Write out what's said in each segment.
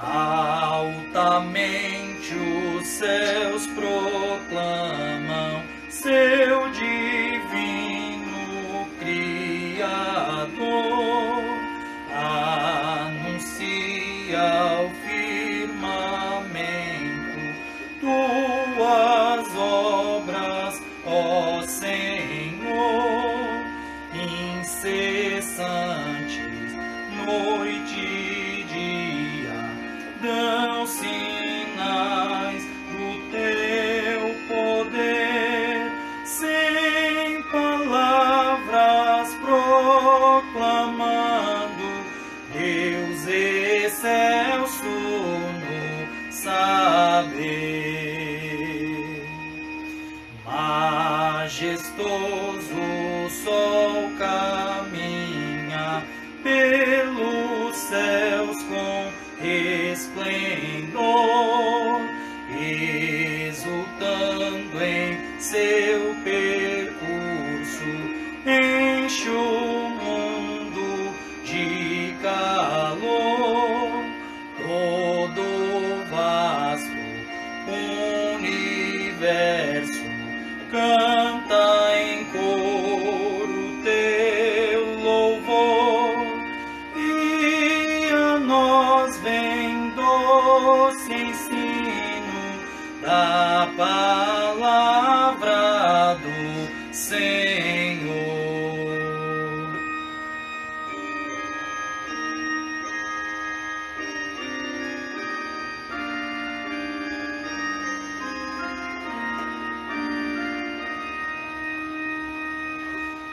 Altamente os céus proclamam seu divino Criador, anuncia ao firmamento tuas obras, ó Senhor, incessantes, noite e dia, dão sinais do teu poder, sem palavras proclamando Deus excelso no saber. Majestoso o sol caminha pelos céus com esplendor, exultando em seu percurso, enche o mundo de calor. Todo vasto universo canta em coro teu louvor, e a nós vem doce ensino da palavra do Senhor.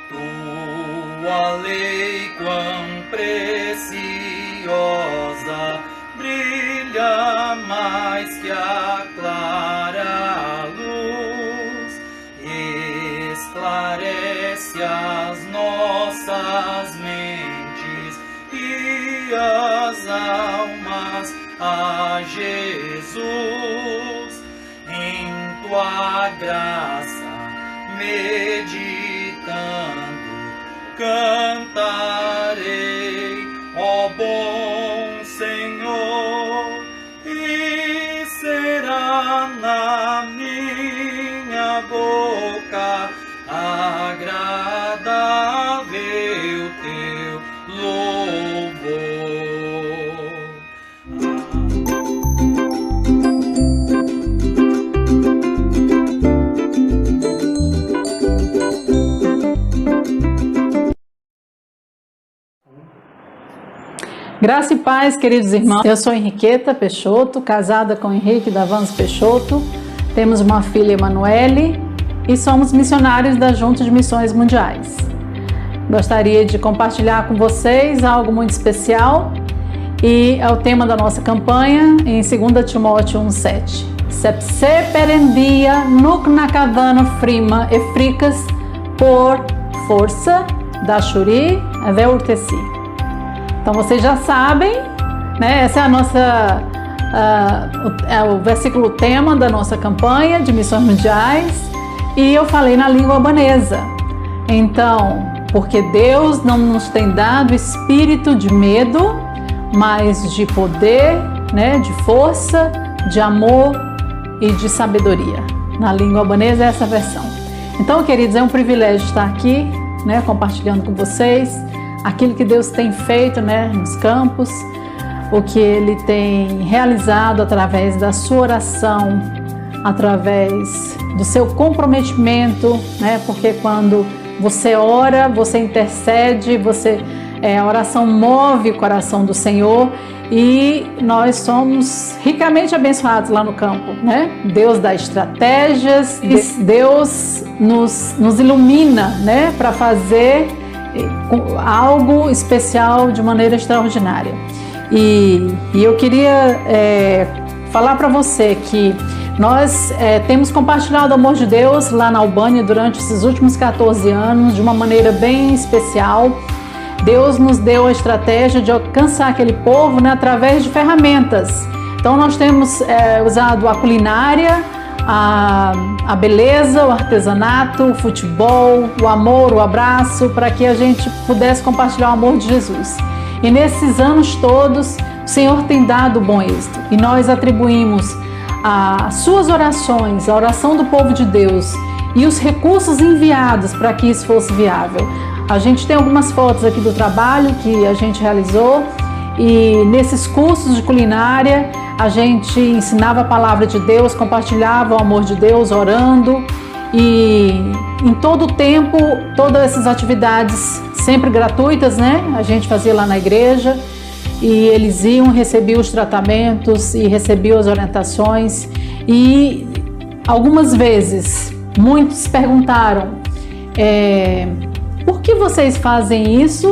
Tua lei quão preciosa, brilha mais que a clara luz, esclarece as nossas mentes e as almas a Jesus. Em tua graça meditando, cantarei, ó bom Senhor, e será na minha boca agradável teu louvor. Graça e paz, queridos irmãos. Eu sou Henriqueta Peixoto, casada com Henrique Davans Peixoto. Temos uma filha, Emanuele, e somos missionários da Junta de Missões Mundiais. Gostaria de compartilhar com vocês algo muito especial, e é o tema da nossa campanha em 2 Timóteo 1,7. Sepse perendia nuc nakavana frima e fricas por força da shuri veurtesi. Então vocês já sabem, né? Essa é a nossa, o versículo tema da nossa campanha de missões mundiais, e eu falei na língua albanesa. Então, porque Deus não nos tem dado espírito de medo, mas de poder, né? De força, de amor e de sabedoria. Na língua albanesa é essa versão. Então, queridos, é um privilégio estar aqui, né? Compartilhando com vocês aquilo que Deus tem feito, né, nos campos, o que Ele tem realizado através da sua oração, através do seu comprometimento, né, porque quando você ora, você intercede, a oração move o coração do Senhor, e nós somos ricamente abençoados lá no campo, né? Deus dá estratégias, Deus nos ilumina, né, para fazer algo especial de maneira extraordinária. E eu queria falar para você que nós temos compartilhado o amor de Deus lá na Albânia durante esses últimos 14 anos de uma maneira bem especial. Deus nos deu a estratégia de alcançar aquele povo, né, através de ferramentas. Então nós temos usado a culinária, a beleza, o artesanato, o futebol, o amor, o abraço, para que a gente pudesse compartilhar o amor de Jesus. E nesses anos todos, o Senhor tem dado bom êxito e nós atribuímos as suas orações, a oração do povo de Deus e os recursos enviados para que isso fosse viável. A gente tem algumas fotos aqui do trabalho que a gente realizou e nesses cursos de culinária a gente ensinava a palavra de Deus, compartilhava o amor de Deus, orando e em todo o tempo, todas essas atividades sempre gratuitas, né? A gente fazia lá na igreja e eles iam, recebiam os tratamentos e recebiam as orientações e algumas vezes muitos perguntaram por que vocês fazem isso?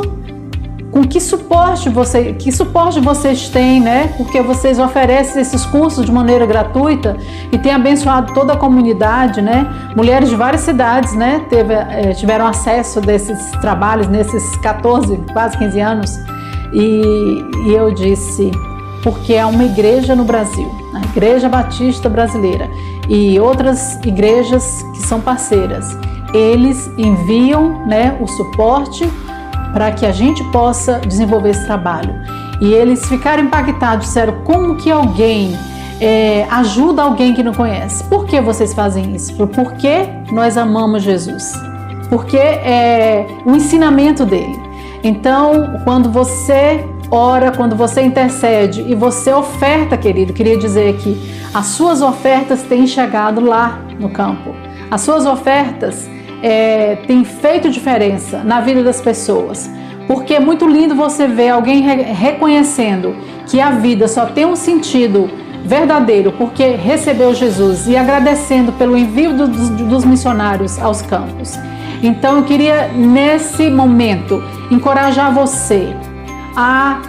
Com que suporte vocês têm, né? Porque vocês oferecem esses cursos de maneira gratuita e tem abençoado toda a comunidade, né? Mulheres de várias cidades, né? Tiveram acesso desses trabalhos nesses 14, quase 15 anos. E eu disse, porque é uma igreja no Brasil, a Igreja Batista Brasileira e outras igrejas que são parceiras. Eles enviam, né, o suporte para que a gente possa desenvolver esse trabalho. E eles ficaram impactados, disseram, como que alguém ajuda alguém que não conhece? Por que vocês fazem isso? Porque nós amamos Jesus. Porque é o ensinamento dele. Então, quando você ora, quando você intercede e você oferta, querido, queria dizer que as suas ofertas têm chegado lá no campo. As suas ofertas têm feito diferença na vida das pessoas. Porque é muito lindo você ver alguém reconhecendo que a vida só tem um sentido verdadeiro porque recebeu Jesus e agradecendo pelo envio dos missionários aos campos. Então eu queria nesse momento encorajar você a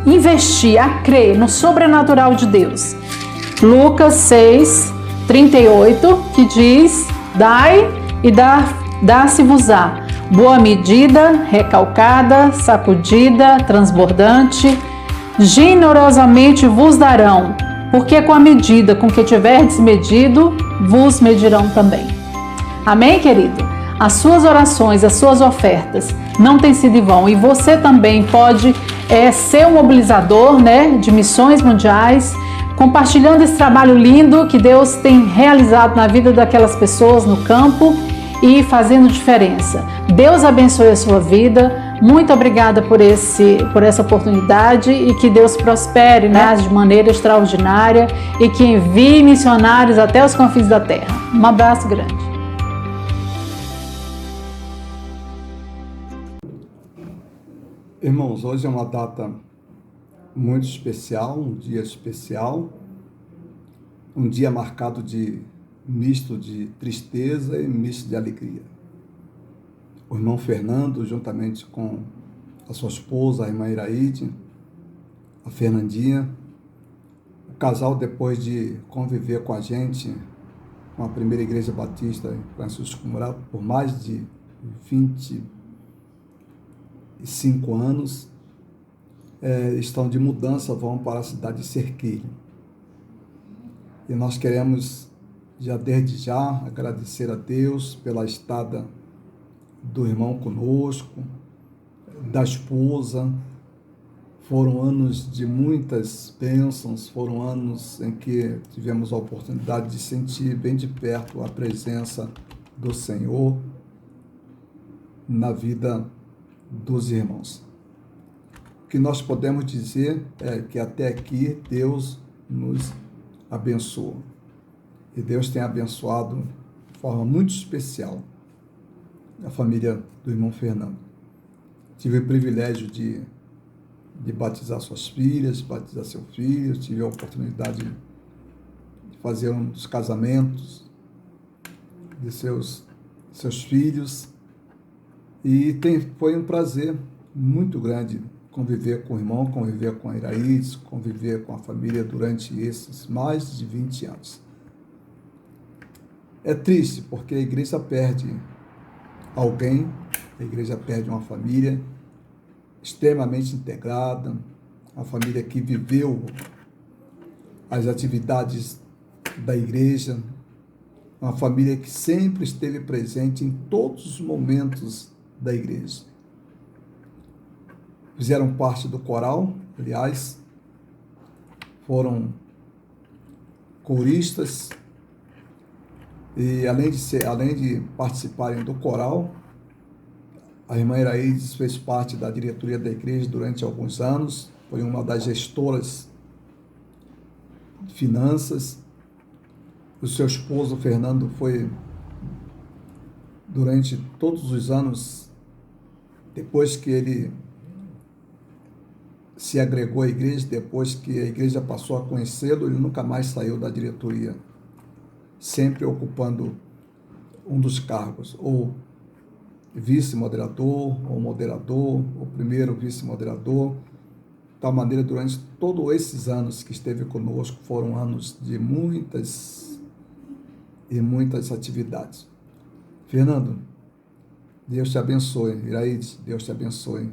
investir, a crer no sobrenatural de Deus. Lucas 6:38 que diz: dai e dá-se-vos-á boa medida, recalcada, sacudida, transbordante, generosamente vos darão, porque com a medida com que tiverdes medido, vos medirão também. Amém, querido? As suas orações, as suas ofertas não têm sido em vão e você também pode ser um mobilizador, né, de missões mundiais, compartilhando esse trabalho lindo que Deus tem realizado na vida daquelas pessoas no campo e fazendo diferença. Deus abençoe a sua vida. Muito obrigada por essa oportunidade e que Deus prospere, né, de maneira extraordinária e que envie missionários até os confins da terra. Um abraço grande. Irmãos, hoje é uma data muito especial, um dia especial, um dia marcado de misto de tristeza e misto de alegria. O irmão Fernando, juntamente com a sua esposa, a irmã Iraide, a Fernandinha, o casal, depois de conviver com a gente, com a primeira igreja batista em Francisco Morato, por mais de 25 anos, estão de mudança, vão para a cidade de Cerquilho. E nós queremos, desde já, agradecer a Deus pela estada do irmão conosco, da esposa. Foram anos de muitas bênçãos, foram anos em que tivemos a oportunidade de sentir bem de perto a presença do Senhor na vida dos irmãos. O que nós podemos dizer é que até aqui Deus nos abençoa. E Deus tem abençoado de forma muito especial a família do irmão Fernando. Tive o privilégio de batizar suas filhas, batizar seu filho, tive a oportunidade de fazer um dos casamentos de seus filhos. E foi um prazer muito grande conviver com o irmão, conviver com a Iraídes, conviver com a família durante esses mais de 20 anos. É triste porque a igreja perde alguém, a igreja perde uma família extremamente integrada, uma família que viveu as atividades da igreja, uma família que sempre esteve presente em todos os momentos da igreja. Fizeram parte do coral, aliás, foram coristas e além de participarem do coral, a irmã Iraides fez parte da diretoria da igreja durante alguns anos, foi uma das gestoras de finanças. O seu esposo, Fernando, foi, durante todos os anos, depois que ele se agregou à igreja, depois que a igreja passou a conhecê-lo, ele nunca mais saiu da diretoria, sempre ocupando um dos cargos, ou vice-moderador, ou moderador, ou primeiro vice-moderador. De tal maneira, durante todos esses anos que esteve conosco, foram anos de muitas atividades. Fernando, Deus te abençoe. Iraides, Deus te abençoe.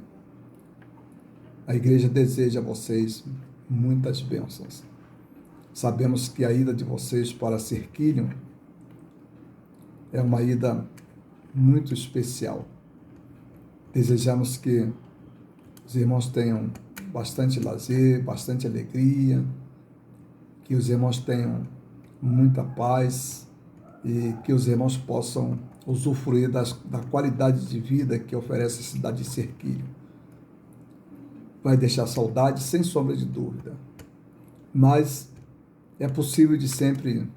A igreja deseja a vocês muitas bênçãos. Sabemos que a ida de vocês para Cerquilho é uma ida muito especial. Desejamos que os irmãos tenham bastante lazer, bastante alegria, que os irmãos tenham muita paz e que os irmãos possam usufruir da qualidade de vida que oferece a cidade de Cerquilho. Vai deixar saudade, sem sombra de dúvida, mas é possível de sempre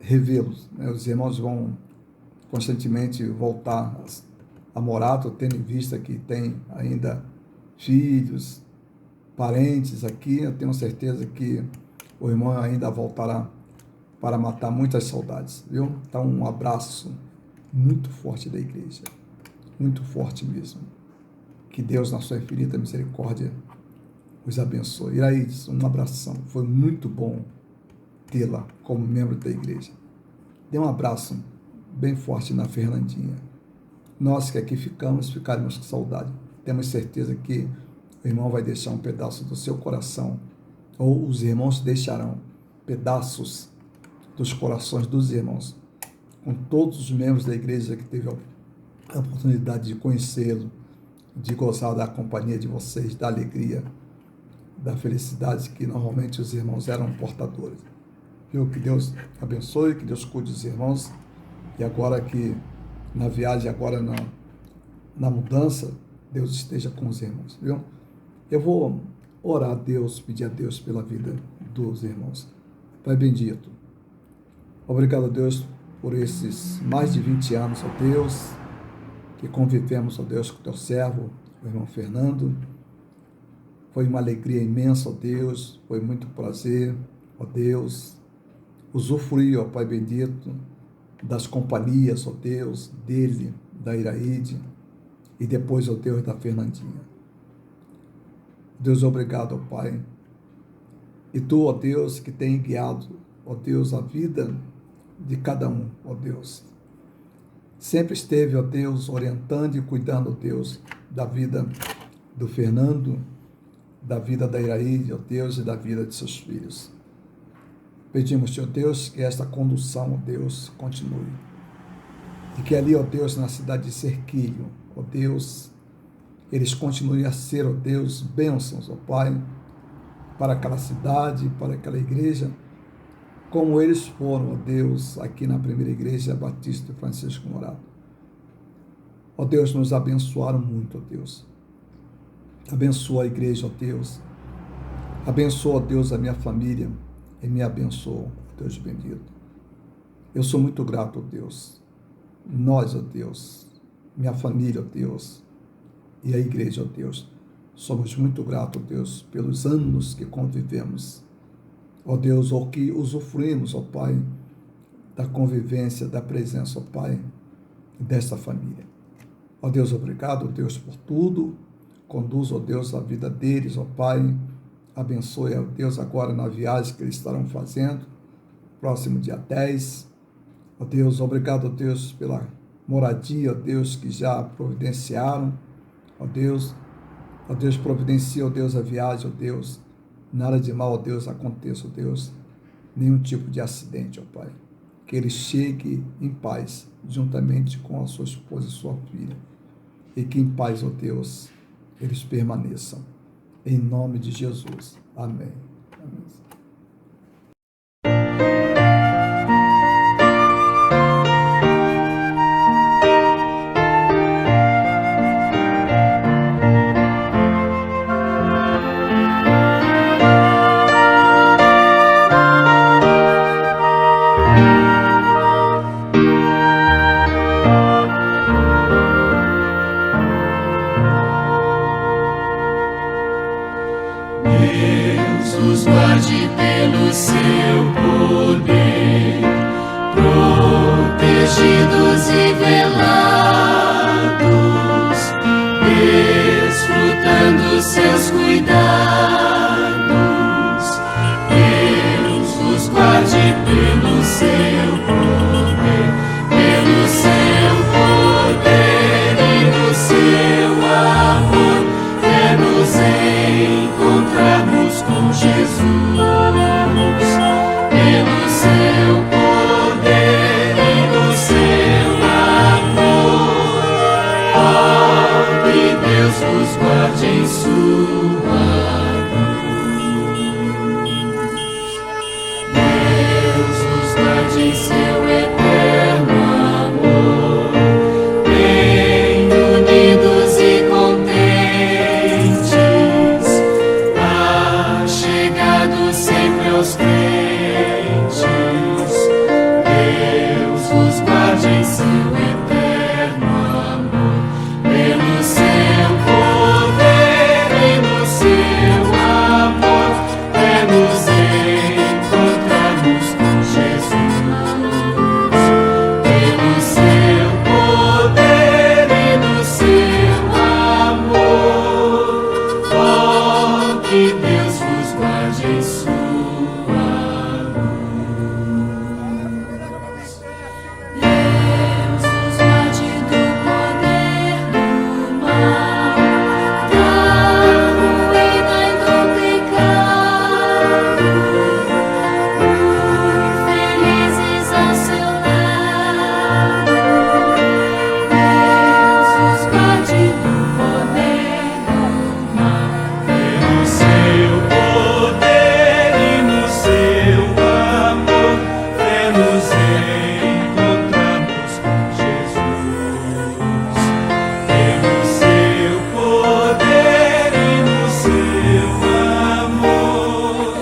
revê-los, né? Os irmãos vão constantemente voltar a Morato, tendo em vista que tem ainda filhos, parentes aqui. Eu tenho certeza que o irmão ainda voltará para matar muitas saudades, viu? Então, um abraço muito forte da igreja, muito forte mesmo. Que Deus, na sua infinita misericórdia, os abençoe. Iraides, um abração. Foi muito bom tê-la como membro da igreja. Dê um abraço bem forte na Fernandinha. Nós que aqui ficaremos com saudade. Temos certeza que o irmão vai deixar um pedaço do seu coração, ou os irmãos deixarão pedaços dos corações dos irmãos, com todos os membros da igreja que teve a oportunidade de conhecê-lo, de gozar da companhia de vocês, da alegria, da felicidade que normalmente os irmãos eram portadores. Viu? Que Deus abençoe, que Deus cuide dos irmãos, e agora que na viagem, agora na mudança, Deus esteja com os irmãos, viu? Eu vou orar a Deus, pedir a Deus pela vida dos irmãos. Pai bendito, obrigado a Deus por esses mais de 20 anos, ó Deus, que convivemos, ó Deus, com teu servo, o irmão Fernando. Foi uma alegria imensa, ó Deus, foi muito prazer, ó Deus, usufruir, ó Pai bendito, das companhias, ó Deus, dele, da Iraide, e depois, ó Deus, da Fernandinha. Deus, obrigado, ó Pai. E tu, ó Deus, que tem guiado, ó Deus, a vida de cada um, ó Deus. Sempre esteve, ó Deus, orientando e cuidando, ó Deus, da vida do Fernando, da vida da Iraide, ó Deus, e da vida de seus filhos. Pedimos, ó Deus, que esta condução, ó Deus, continue. E que ali, ó Deus, na cidade de Cerquilho, ó Deus, eles continuem a ser, ó Deus, bênçãos, ó Pai, para aquela cidade, para aquela igreja, como eles foram, ó Deus, aqui na primeira igreja Batista de Francisco Morato. Ó Deus, nos abençoaram muito, ó Deus. Abençoa a igreja, ó Deus. Abençoa, ó Deus, a minha família e me abençoa, ó Deus bendito. Eu sou muito grato, ó Deus. Nós, ó Deus, minha família, ó Deus, e a igreja, ó Deus, somos muito gratos, ó Deus, pelos anos que convivemos, ó Deus, ou que usufruímos, ó Pai, da convivência, da presença, ó Pai, desta família. Ó Deus, obrigado, ó Deus, por tudo. Conduz, ó Deus, a vida deles, ó Pai. Abençoe, ó Deus, agora na viagem que eles estarão fazendo, próximo dia 10. Ó Deus, obrigado, ó Deus, pela moradia, ó Deus, que já providenciaram. Ó Deus, providencia, ó Deus, a viagem, ó Deus. Nada de mal, ó Deus, aconteça, ó Deus. Nenhum tipo de acidente, ó Pai. Que ele chegue em paz, juntamente com a sua esposa e sua filha. E que em paz, ó Deus, eles permaneçam. Em nome de Jesus. Amém. Deus os guarde pelo seu poder, protegidos e velados, desfrutando seus cuidados. Deus os guarde pelo seu poder, pelo seu poder e no seu amor, é-nos encontrarmos com Jesus, pelo seu poder e no seu amor. Oh, que Deus vos guarde em sua luz. Deus vos guarde em seu eterno amor, bem unidos e contentes, achegados sempre aos crentes. Deus vos guarde em seu eterno amor, pelo seu poder e no seu amor, é-nos encontrarmos com Jesus, pelo seu poder e no seu amor. Oh, que Deus vos guarde em sua luz. Deus nos guarde do poder do mal, da ruína e do pecado, felizes ao seu lado. Deus nos guarde do poder do mal, pelo seu poder e no seu amor, é-nos encontrarmos com Jesus, pelo seu poder e no seu amor.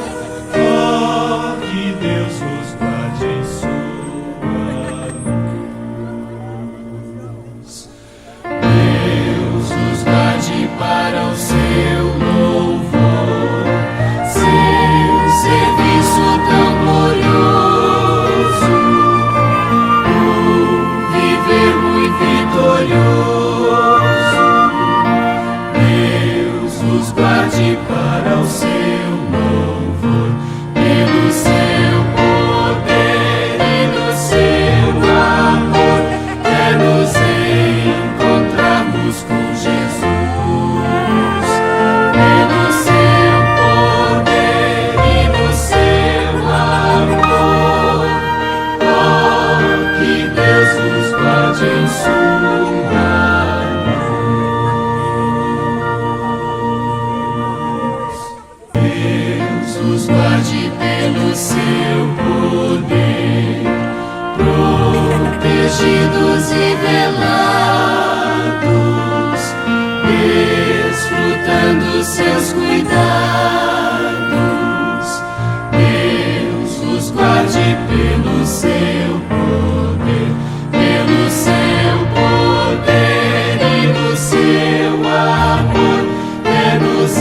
Oh, que Deus vos guarde em sua luz. Deus os guarde para o seu louvor, seu serviço tão glorioso, viver muito vitorioso. Deus os guarde para o seu louvor, pelo seu poder e no seu amor, é-nos encontrarmos com Jesus, pelo seu poder e no seu amor. Oh, que Deus vos guarde em sua luz. Deus os guarde pelo seu poder, protegidos e velados, desfrutando seus cuidados. Deus os guarde pelo seu poder, pelo seu poder e no seu amor, é-nos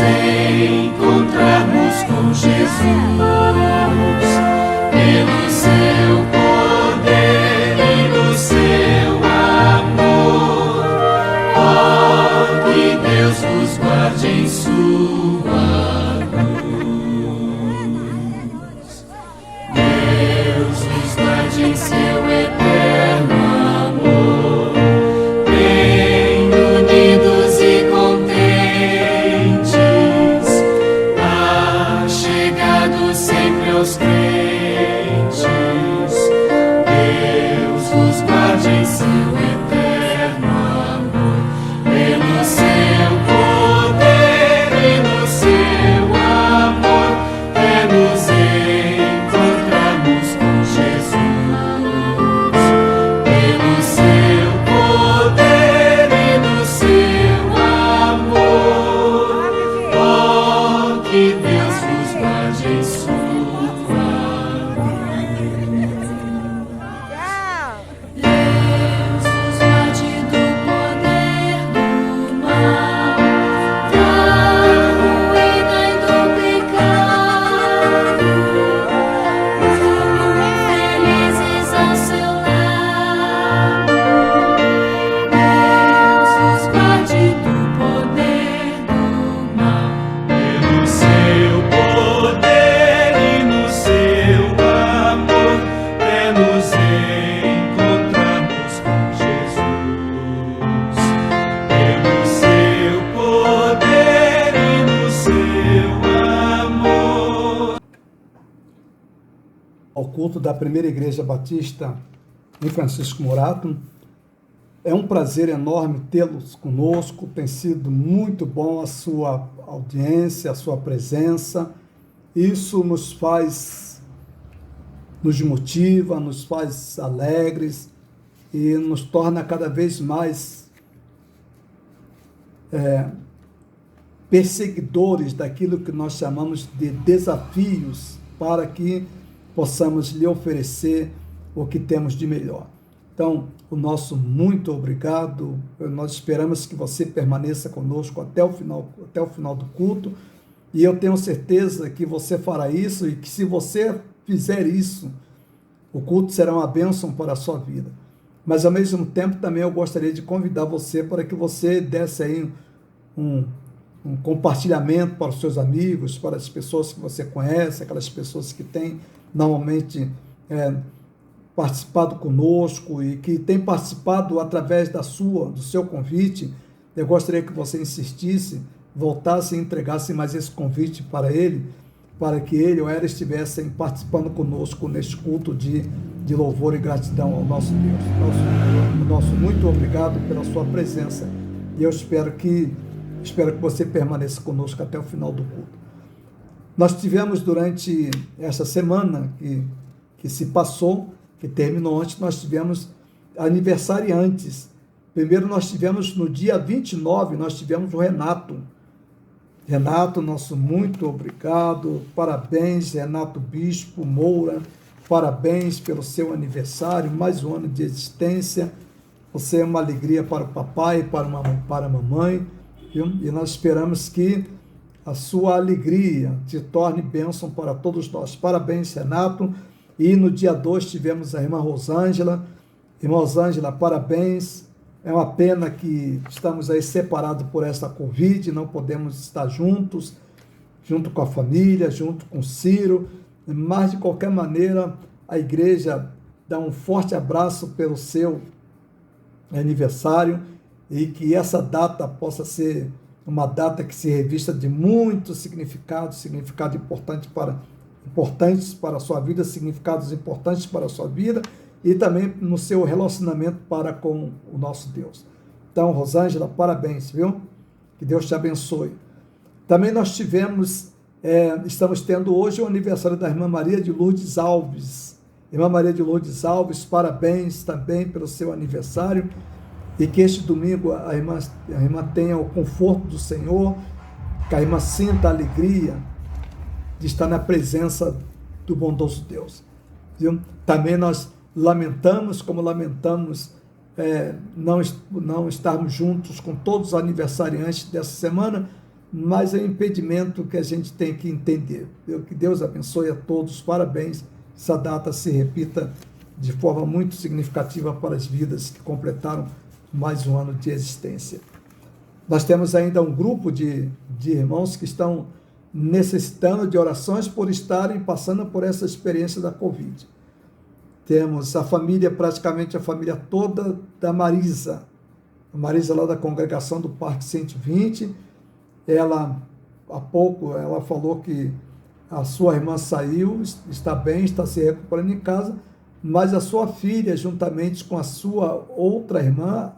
encontrarmos com Jesus, pelo seu poder e no seu amor. Deus vos guarde em sua ao culto da Primeira Igreja Batista em Francisco Morato. É um prazer enorme tê-los conosco, tem sido muito bom a sua audiência, a sua presença. Isso nos motiva, nos faz alegres e nos torna cada vez mais perseguidores daquilo que nós chamamos de desafios para que possamos lhe oferecer o que temos de melhor. Então, o nosso muito obrigado. Nós esperamos que você permaneça conosco até o final do culto, e eu tenho certeza que você fará isso, e que se você fizer isso, o culto será uma bênção para a sua vida. Mas, ao mesmo tempo, também eu gostaria de convidar você para que você desse aí um compartilhamento para os seus amigos, para as pessoas que você conhece, aquelas pessoas que têm normalmente participado conosco e que têm participado através do seu convite. Eu gostaria que você insistisse, voltasse e entregasse mais esse convite para ele, para que ele ou ela estivessem participando conosco neste culto de louvor e gratidão ao nosso Deus. Nosso muito obrigado pela sua presença, e eu espero que você permaneça conosco até o final do culto. Nós tivemos durante essa semana que se passou, que terminou ontem, nós tivemos aniversariantes. Primeiro nós tivemos no dia 29, nós tivemos o Renato. Renato, nosso muito obrigado, parabéns, Renato Bispo Moura, parabéns pelo seu aniversário, mais um ano de existência. Você é uma alegria para o papai, para a mamãe, viu? E nós esperamos que a sua alegria te torne bênção para todos nós. Parabéns, Renato. E no dia 2 tivemos a irmã Rosângela. Irmã Rosângela, parabéns. É uma pena que estamos aí separados por essa Covid, não podemos estar juntos, junto com a família, junto com o Ciro, mas de qualquer maneira a igreja dá um forte abraço pelo seu aniversário, e que essa data possa ser uma data que se revista de muito significado importantes para a sua vida, significados importantes para a sua vida, e também no seu relacionamento para com o nosso Deus. Então, Rosângela, parabéns, viu? Que Deus te abençoe. Também nós estamos tendo hoje o aniversário da irmã Maria de Lourdes Alves. Irmã Maria de Lourdes Alves, parabéns também pelo seu aniversário, e que este domingo a irmã tenha o conforto do Senhor, que a irmã sinta a alegria de estar na presença do bondoso Deus. Viu? Também nós lamentamos não estarmos juntos com todos os aniversariantes dessa semana, mas é um impedimento que a gente tem que entender. Que Deus abençoe a todos, parabéns, essa data se repita de forma muito significativa para as vidas que completaram mais um ano de existência. Nós temos ainda um grupo de irmãos que estão necessitando de orações por estarem passando por essa experiência da Covid. Temos a família, praticamente a família toda da Marisa. A Marisa lá da congregação do Parque 120. Há pouco, ela falou que a sua irmã saiu, está bem, está se recuperando em casa, mas a sua filha, juntamente com a sua outra irmã,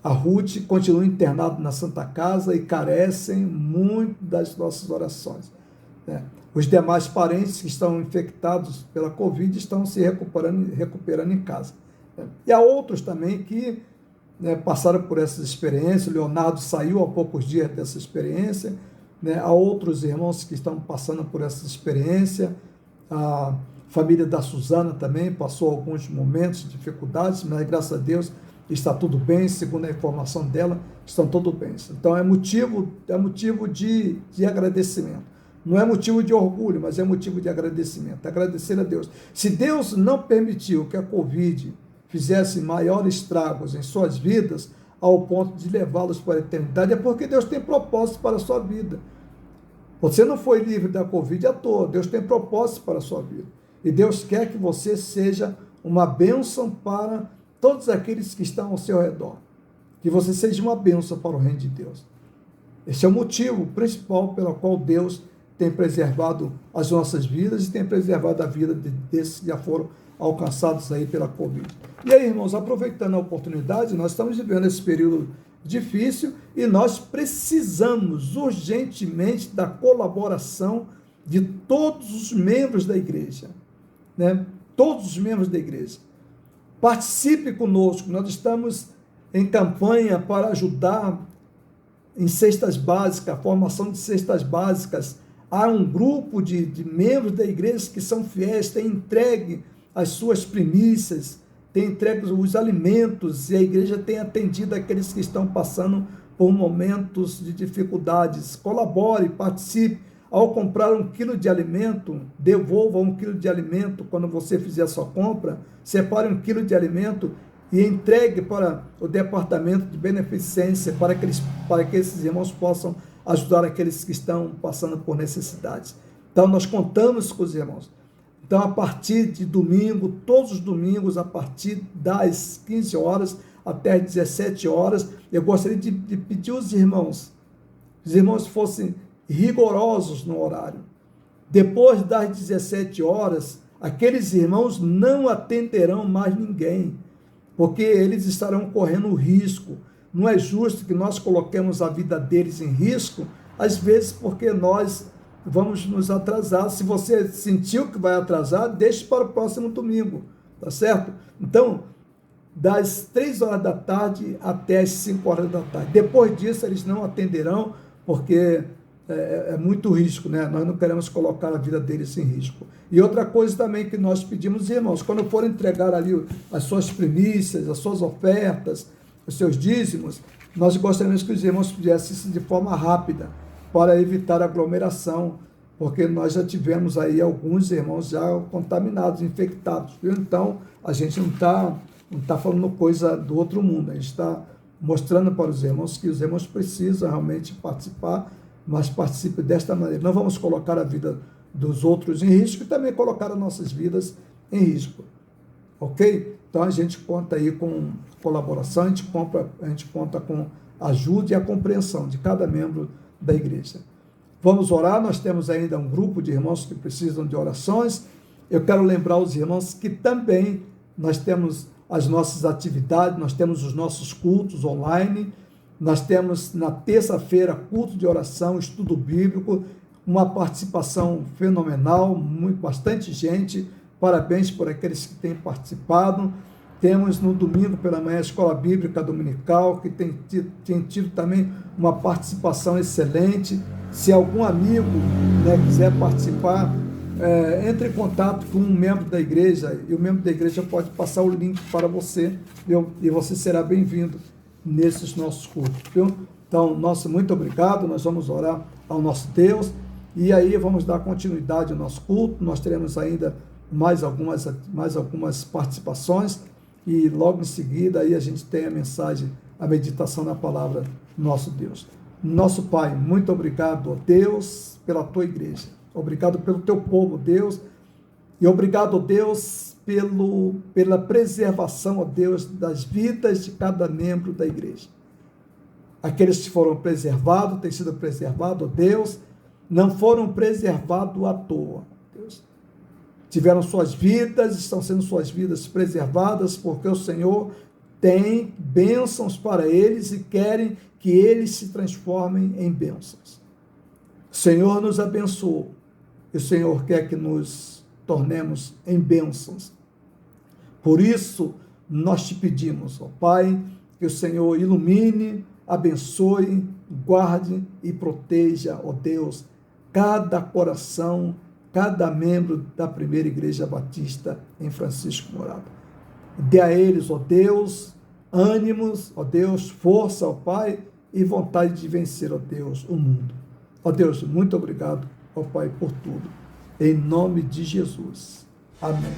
a Ruth, continuam internados na Santa Casa e carecem muito das nossas orações. Os demais parentes que estão infectados pela Covid estão se recuperando em casa. E há outros também que passaram por essas experiências. O Leonardo saiu há poucos dias dessa experiência, né, a outros irmãos que estão passando por essa experiência. A família da Suzana também passou alguns momentos de dificuldades, mas graças a Deus está tudo bem, segundo a informação dela, estão tudo bem. Então é motivo de agradecimento. Não é motivo de orgulho, mas é motivo de agradecimento. Agradecer a Deus. Se Deus não permitiu que a Covid fizesse maiores estragos em suas vidas, ao ponto de levá-los para a eternidade, é porque Deus tem propósito para a sua vida. Você não foi livre da Covid à toa. Deus tem propósito para a sua vida. E Deus quer que você seja uma bênção para todos aqueles que estão ao seu redor. Que você seja uma bênção para o reino de Deus. Esse é o motivo principal pelo qual Deus tem preservado as nossas vidas e tem preservado a vida desses que já foram alcançados aí pela Covid. E aí, irmãos, aproveitando a oportunidade, nós estamos vivendo esse período difícil e nós precisamos urgentemente da colaboração de todos os membros da igreja, né? Todos os membros da igreja. Participe conosco, nós estamos em campanha para ajudar em cestas básicas, a formação de cestas básicas. Há um grupo de membros da igreja que são fiéis, têm entregue as suas primícias, têm entregue os alimentos, e a igreja tem atendido aqueles que estão passando por momentos de dificuldades. Colabore, participe. Ao comprar 1 quilo de alimento, devolva 1 quilo de alimento quando você fizer a sua compra. Separe 1 quilo de alimento e entregue para o departamento de beneficência, para que esses irmãos possam ajudar aqueles que estão passando por necessidades. Então, nós contamos com os irmãos. Então, a partir de domingo, todos os domingos, a partir das 15 horas até as 17 horas, eu gostaria de pedir aos irmãos, os irmãos fossem rigorosos no horário. Depois das 17 horas, aqueles irmãos não atenderão mais ninguém, porque eles estarão correndo risco. Não é justo que nós coloquemos a vida deles em risco, às vezes porque nós vamos nos atrasar. Se você sentiu que vai atrasar, deixe para o próximo domingo, tá certo? Então, das 3 horas da tarde até as 5 horas da tarde. Depois disso, eles não atenderão, porque é muito risco, né? Nós não queremos colocar a vida deles em risco. E outra coisa também que nós pedimos, irmãos, quando forem entregar ali as suas primícias, as suas ofertas, os seus dízimos, nós gostaríamos que os irmãos fizessem isso de forma rápida, para evitar aglomeração, porque nós já tivemos aí alguns irmãos já contaminados, infectados, viu? Então, a gente não está falando coisa do outro mundo, a gente está mostrando para os irmãos que os irmãos precisam realmente participar, mas participe desta maneira. Não vamos colocar a vida dos outros em risco e também colocar as nossas vidas em risco. Ok? Então a gente conta aí com colaboração, a gente conta com a ajuda e a compreensão de cada membro da igreja. Vamos orar, nós temos ainda um grupo de irmãos que precisam de orações. Eu quero lembrar os irmãos que também nós temos as nossas atividades, nós temos os nossos cultos online. Nós temos na terça-feira culto de oração, estudo bíblico, uma participação fenomenal, bastante gente, parabéns por aqueles que têm participado. Temos no domingo pela manhã a escola bíblica dominical, que tem tido também uma participação excelente. Se algum amigo, né, quiser participar, entre em contato com um membro da igreja, e o membro da igreja pode passar o link para você, e você será bem-vindo nesses nossos cultos, viu? Então, muito obrigado, nós vamos orar ao nosso Deus, e aí vamos dar continuidade ao nosso culto. Nós teremos ainda mais algumas participações, e logo em seguida aí a gente tem a mensagem, a meditação na palavra do nosso Deus. Nosso Pai, muito obrigado, ó Deus, pela tua igreja, obrigado pelo teu povo, Deus, e obrigado, Deus, pela preservação, ó Deus, das vidas de cada membro da igreja. Aqueles que foram preservados, têm sido preservados, ó Deus, não foram preservados à toa, Deus. Tiveram suas vidas, estão sendo suas vidas preservadas, porque o Senhor tem bênçãos para eles e querem que eles se transformem em bênçãos. O Senhor nos abençoou, e o Senhor quer que nos tornemos em bênçãos. Por isso, nós te pedimos, ó Pai, que o Senhor ilumine, abençoe guarde e proteja, ó Deus, cada coração, cada membro da primeira Igreja Batista em Francisco Morato. Dê a eles, ó Deus, ânimos, ó Deus, força, ó Pai, e vontade de vencer, ó Deus, o mundo. Ó Deus, muito obrigado, ó Pai, por tudo. Em nome de Jesus. Amém.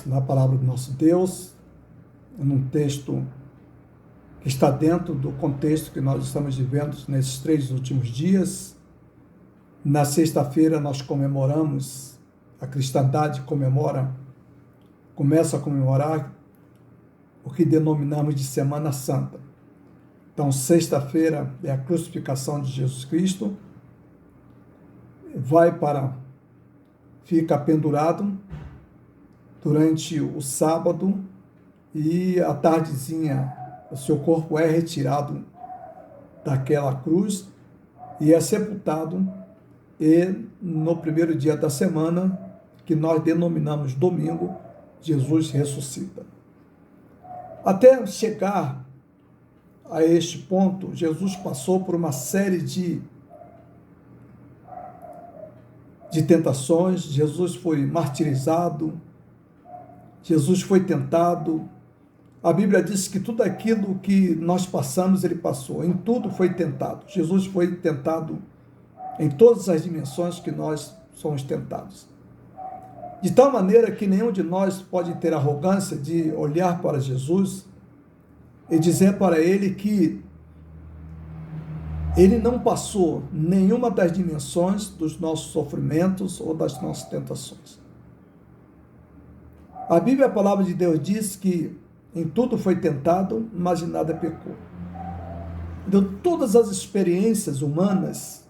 Na palavra do nosso Deus, num texto que está dentro do contexto que nós estamos vivendo nesses 3 últimos dias. Na sexta-feira nós comemoramos, a cristandade começa a comemorar o que denominamos de Semana Santa. Então, sexta-feira é a crucificação de Jesus Cristo, fica pendurado durante o sábado e à tardezinha o seu corpo é retirado daquela cruz e é sepultado, e no primeiro dia da semana, que nós denominamos domingo, Jesus ressuscita. Até chegar a este ponto, Jesus passou por uma série de tentações. Jesus foi martirizado, Jesus foi tentado. A Bíblia diz que tudo aquilo que nós passamos, ele passou. Em tudo foi tentado. Jesus foi tentado em todas as dimensões que nós somos tentados. De tal maneira que nenhum de nós pode ter arrogância de olhar para Jesus e dizer para ele que ele não passou nenhuma das dimensões dos nossos sofrimentos ou das nossas tentações. A Bíblia, a palavra de Deus, diz que em tudo foi tentado, mas em nada pecou. Então, todas as experiências humanas,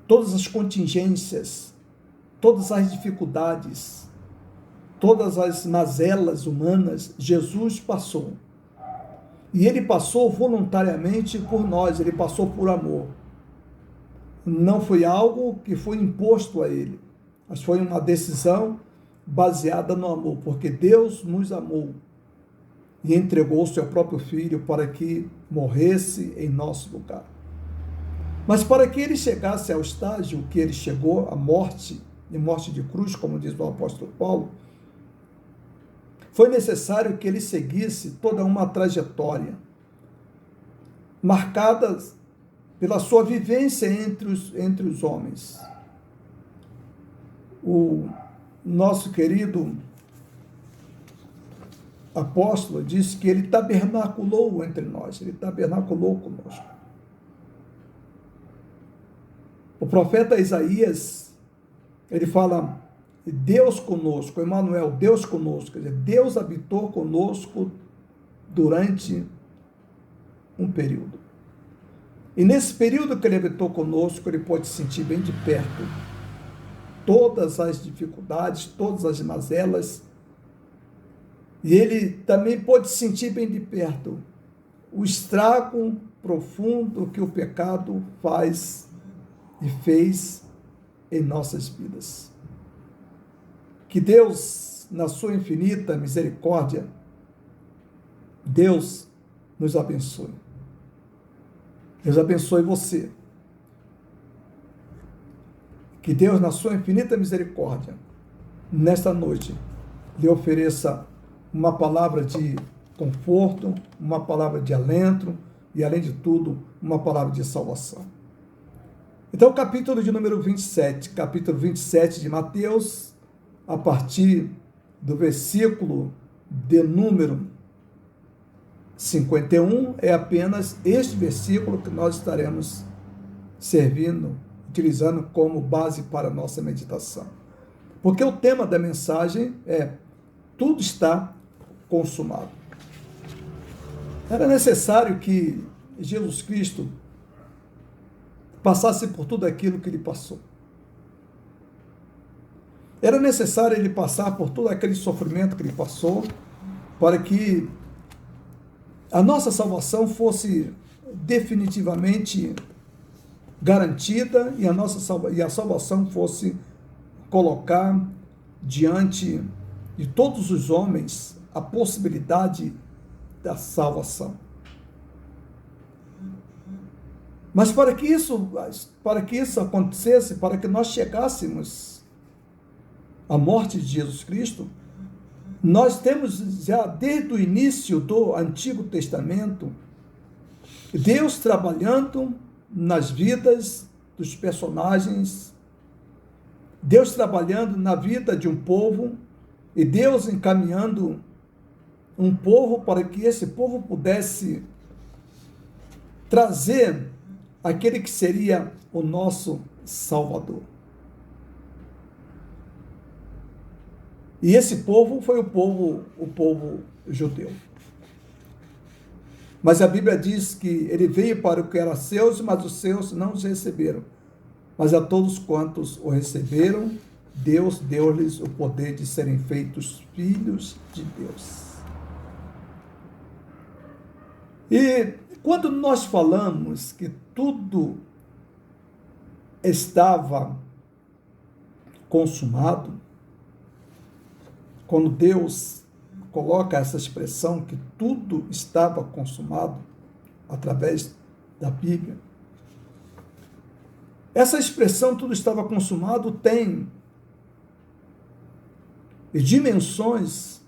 todas as contingências, todas as dificuldades, todas as mazelas humanas, Jesus passou. E ele passou voluntariamente por nós, ele passou por amor. não foi algo que foi imposto a ele, mas foi uma decisão baseada no amor, porque Deus nos amou e entregou o seu próprio Filho para que morresse em nosso lugar. Mas para que ele chegasse ao estágio que ele chegou, a morte, e morte de cruz, como diz o apóstolo Paulo, foi necessário que ele seguisse toda uma trajetória, marcada pela sua vivência entre os homens. O nosso querido apóstolo disse que ele tabernaculou entre nós, ele tabernaculou conosco. O profeta Isaías, ele fala, Deus conosco, Emmanuel, Deus conosco, quer dizer, Deus habitou conosco durante um período. E nesse período que ele habitou conosco, ele pode sentir bem de perto todas as dificuldades, todas as mazelas, e ele também pode sentir bem de perto o estrago profundo que o pecado faz e fez em nossas vidas. Que Deus, na sua infinita misericórdia, Deus nos abençoe. Deus abençoe você. Que Deus, na sua infinita misericórdia, nesta noite, lhe ofereça uma palavra de conforto, uma palavra de alento e, além de tudo, uma palavra de salvação. Então, capítulo de número 27, capítulo 27 de Mateus, a partir do versículo de número 51, é apenas este versículo que nós estaremos servindo, utilizando como base para a nossa meditação. Porque o tema da mensagem é: tudo está consumado. Era necessário que Jesus Cristo passasse por tudo aquilo que ele passou. Era necessário ele passar por todo aquele sofrimento que ele passou, para que a nossa salvação fosse definitivamente garantida e a salvação fosse colocar diante de todos os homens a possibilidade da salvação. Mas para que isso acontecesse, para que nós chegássemos à morte de Jesus Cristo, nós temos já desde o início do Antigo Testamento Deus trabalhando nas vidas dos personagens, Deus trabalhando na vida de um povo e Deus encaminhando um povo para que esse povo pudesse trazer aquele que seria o nosso Salvador. E esse povo foi o povo judeu. Mas a Bíblia diz que ele veio para o que era seus, mas os seus não os receberam. Mas a todos quantos o receberam, Deus deu-lhes o poder de serem feitos filhos de Deus. E quando nós falamos que tudo estava consumado, quando Deus coloca essa expressão que tudo estava consumado através da Bíblia, essa expressão tudo estava consumado tem dimensões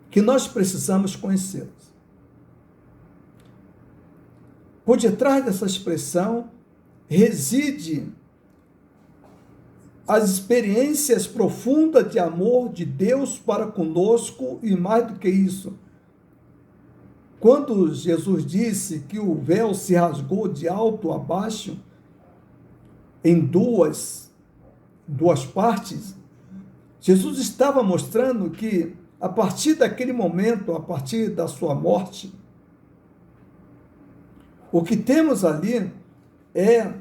que nós precisamos conhecer. Por detrás dessa expressão reside as experiências profundas de amor de Deus para conosco e mais do que isso. Quando Jesus disse que o véu se rasgou de alto a baixo em duas partes, Jesus estava mostrando que a partir daquele momento, a partir da sua morte, o que temos ali é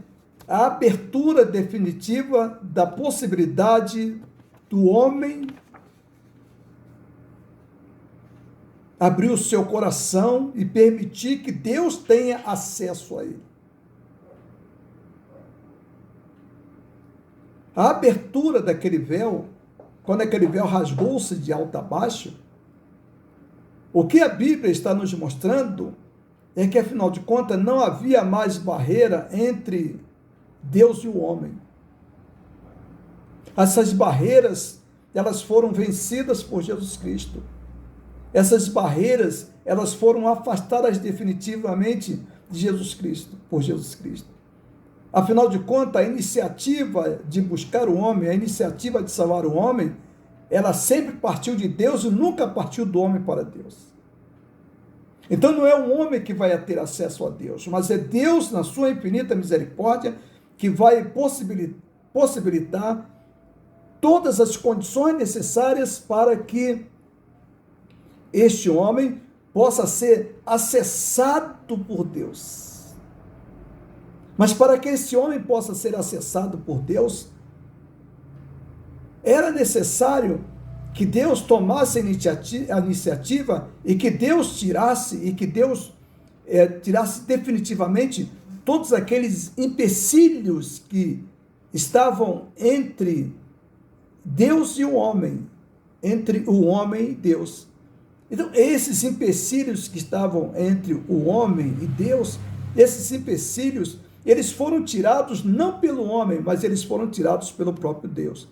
a abertura definitiva da possibilidade do homem abrir o seu coração e permitir que Deus tenha acesso a ele. A abertura daquele véu, quando aquele véu rasgou-se de alto a baixo, o que a Bíblia está nos mostrando é que, afinal de contas, não havia mais barreira entre Deus e o homem. Essas barreiras, elas foram vencidas por Jesus Cristo. Essas barreiras, elas foram afastadas definitivamente de Jesus Cristo, por Jesus Cristo. Afinal de contas, a iniciativa de buscar o homem, a iniciativa de salvar o homem, ela sempre partiu de Deus e nunca partiu do homem para Deus. Então não é o homem que vai ter acesso a Deus, mas é Deus, na sua infinita misericórdia, que vai possibilitar todas as condições necessárias para que este homem possa ser acessado por Deus. Mas para que esse homem possa ser acessado por Deus, era necessário que Deus tomasse a iniciativa e que Deus tirasse definitivamente todos aqueles empecilhos que estavam entre Deus e o homem, entre o homem e Deus. Então, esses empecilhos que estavam entre o homem e Deus, esses empecilhos, eles foram tirados não pelo homem, mas eles foram tirados pelo próprio Deus.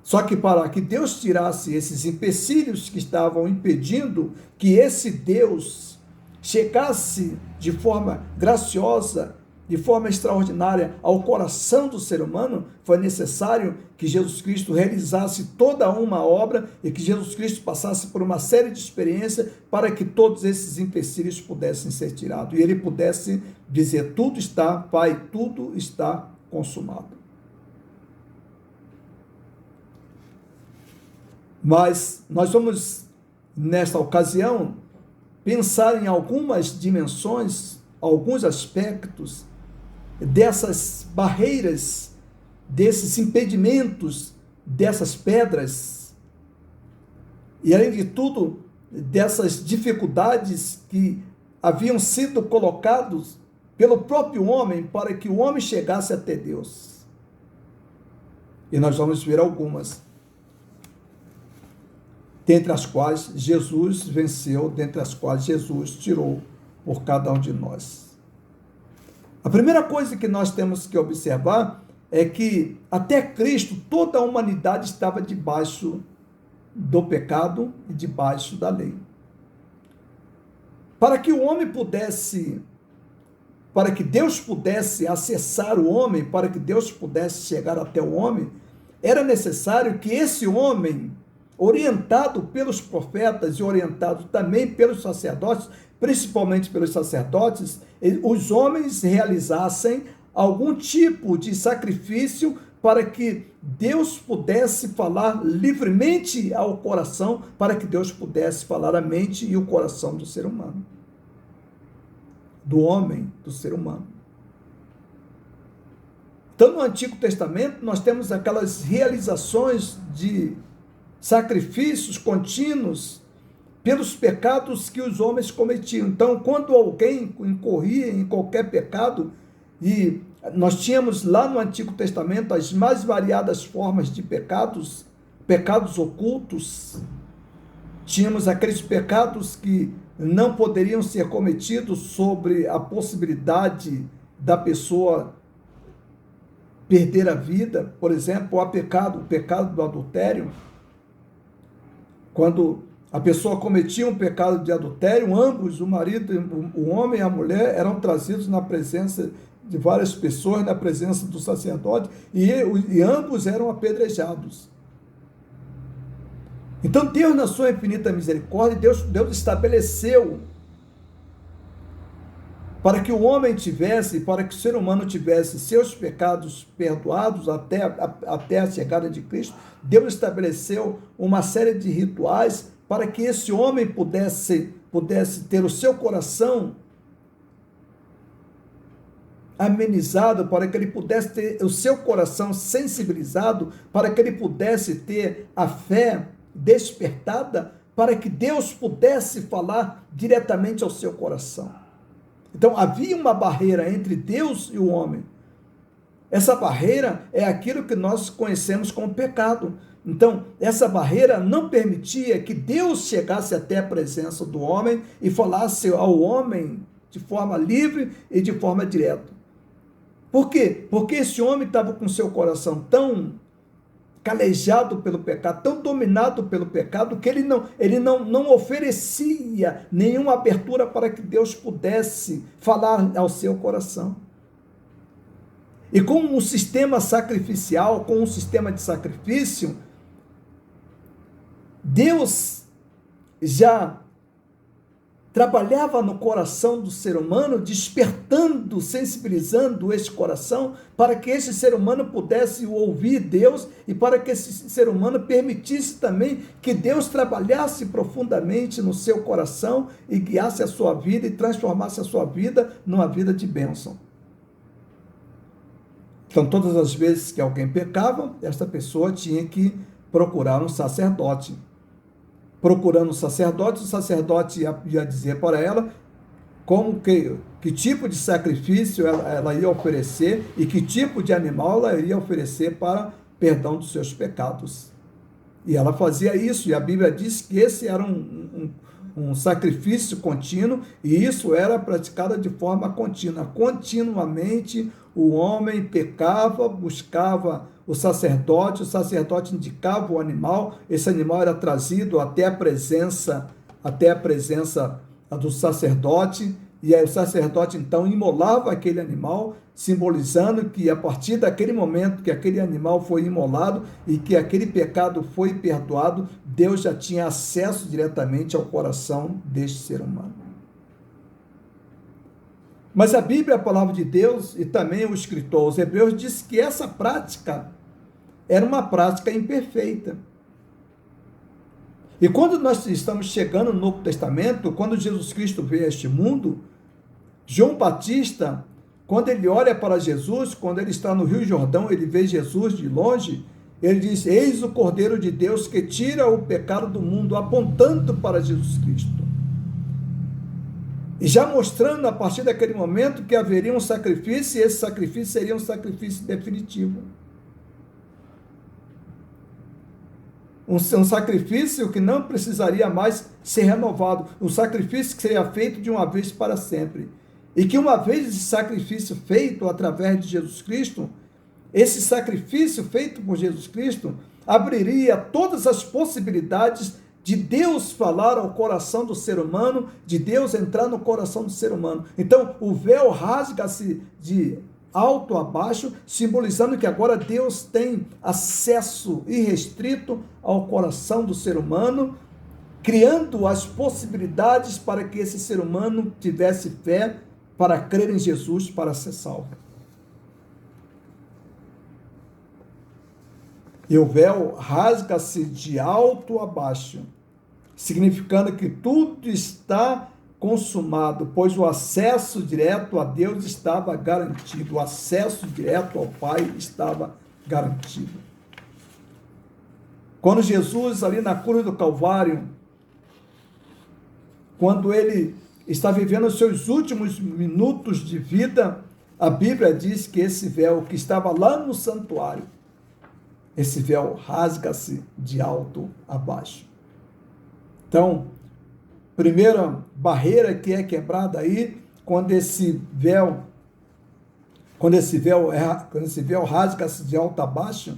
Só que para que Deus tirasse esses empecilhos que estavam impedindo que esse Deus chegasse de forma graciosa, de forma extraordinária ao coração do ser humano, foi necessário que Jesus Cristo realizasse toda uma obra e que Jesus Cristo passasse por uma série de experiências para que todos esses empecilhos pudessem ser tirados. E ele pudesse dizer, tudo está, Pai, tudo está consumado. Mas nós vamos, nesta ocasião, pensar em algumas dimensões, alguns aspectos dessas barreiras, desses impedimentos, dessas pedras, e além de tudo, dessas dificuldades que haviam sido colocados pelo próprio homem para que o homem chegasse até Deus. E nós vamos ver algumas, dentre as quais Jesus venceu, dentre as quais Jesus tirou por cada um de nós. A primeira coisa que nós temos que observar é que até Cristo toda a humanidade estava debaixo do pecado e debaixo da lei. Para que o homem pudesse, para que Deus pudesse acessar o homem, para que Deus pudesse chegar até o homem, era necessário que esse homem, orientado pelos profetas e orientado também pelos sacerdotes, principalmente pelos sacerdotes, os homens realizassem algum tipo de sacrifício para que Deus pudesse falar livremente ao coração, para que Deus pudesse falar a mente e o coração do ser humano, do homem, do ser humano. Então, no Antigo Testamento, nós temos aquelas realizações de sacrifícios contínuos pelos pecados que os homens cometiam. Então, quando alguém incorria em qualquer pecado, e nós tínhamos lá no Antigo Testamento as mais variadas formas de pecados, pecados ocultos, tínhamos aqueles pecados que não poderiam ser cometidos sobre a possibilidade da pessoa perder a vida. Por exemplo, o pecado do adultério. Quando a pessoa cometia um pecado de adultério, ambos, o marido, o homem e a mulher, eram trazidos na presença de várias pessoas, na presença do sacerdote, e ambos eram apedrejados. Então, Deus, na sua infinita misericórdia, Deus estabeleceu para que o homem tivesse, para que o ser humano tivesse seus pecados perdoados até a chegada de Cristo. Deus estabeleceu uma série de rituais para que esse homem pudesse ter o seu coração amenizado, para que ele pudesse ter o seu coração sensibilizado, para que ele pudesse ter a fé despertada, para que Deus pudesse falar diretamente ao seu coração. Então, havia uma barreira entre Deus e o homem. Essa barreira é aquilo que nós conhecemos como pecado. Então, essa barreira não permitia que Deus chegasse até a presença do homem e falasse ao homem de forma livre e de forma direta. Por quê? Porque esse homem estava com seu coração tão calejado pelo pecado, tão dominado pelo pecado, que ele não oferecia nenhuma abertura para que Deus pudesse falar ao seu coração. E com um sistema sacrificial, com um sistema de sacrifício, Deus já trabalhava no coração do ser humano, despertando, sensibilizando esse coração, para que esse ser humano pudesse ouvir Deus e para que esse ser humano permitisse também que Deus trabalhasse profundamente no seu coração e guiasse a sua vida e transformasse a sua vida numa vida de bênção. Então, todas as vezes que alguém pecava, esta pessoa tinha que procurar um sacerdote. Procurando um sacerdote, o sacerdote ia dizer para ela que tipo de sacrifício ela ia oferecer e que tipo de animal ela iria oferecer para perdão dos seus pecados. E ela fazia isso, e a Bíblia diz que esse era um sacrifício contínuo, e isso era praticado de forma contínua. Continuamente o homem pecava, buscava o sacerdote indicava o animal, esse animal era trazido até a presença do sacerdote, e aí o sacerdote então imolava aquele animal, simbolizando que a partir daquele momento que aquele animal foi imolado e que aquele pecado foi perdoado, Deus já tinha acesso diretamente ao coração deste ser humano. Mas a Bíblia, a palavra de Deus, e também o escritor aos Hebreus, diz que essa prática era uma prática imperfeita. E quando nós estamos chegando no Novo Testamento, quando Jesus Cristo veio a este mundo, João Batista, quando ele olha para Jesus, quando ele está no Rio Jordão, ele vê Jesus de longe, ele diz: eis o Cordeiro de Deus que tira o pecado do mundo, apontando para Jesus Cristo. E já mostrando a partir daquele momento que haveria um sacrifício, e esse sacrifício seria um sacrifício definitivo. Um sacrifício que não precisaria mais ser renovado, um sacrifício que seria feito de uma vez para sempre. E que uma vez esse sacrifício feito através de Jesus Cristo, esse sacrifício feito por Jesus Cristo, abriria todas as possibilidades de Deus falar ao coração do ser humano, de Deus entrar no coração do ser humano. Então, o véu rasga-se de alto a baixo, simbolizando que agora Deus tem acesso irrestrito ao coração do ser humano, criando as possibilidades para que esse ser humano tivesse fé para crer em Jesus, para ser salvo. E o véu rasga-se de alto a baixo, significando que tudo está consumado, pois o acesso direto a Deus estava garantido, o acesso direto ao Pai estava garantido. Quando Jesus, ali na cruz do Calvário, quando ele está vivendo os seus últimos minutos de vida, a Bíblia diz que esse véu que estava lá no santuário, esse véu rasga-se de alto a baixo. Então, primeira barreira que é quebrada aí, quando esse véu rasga-se de alto a baixo,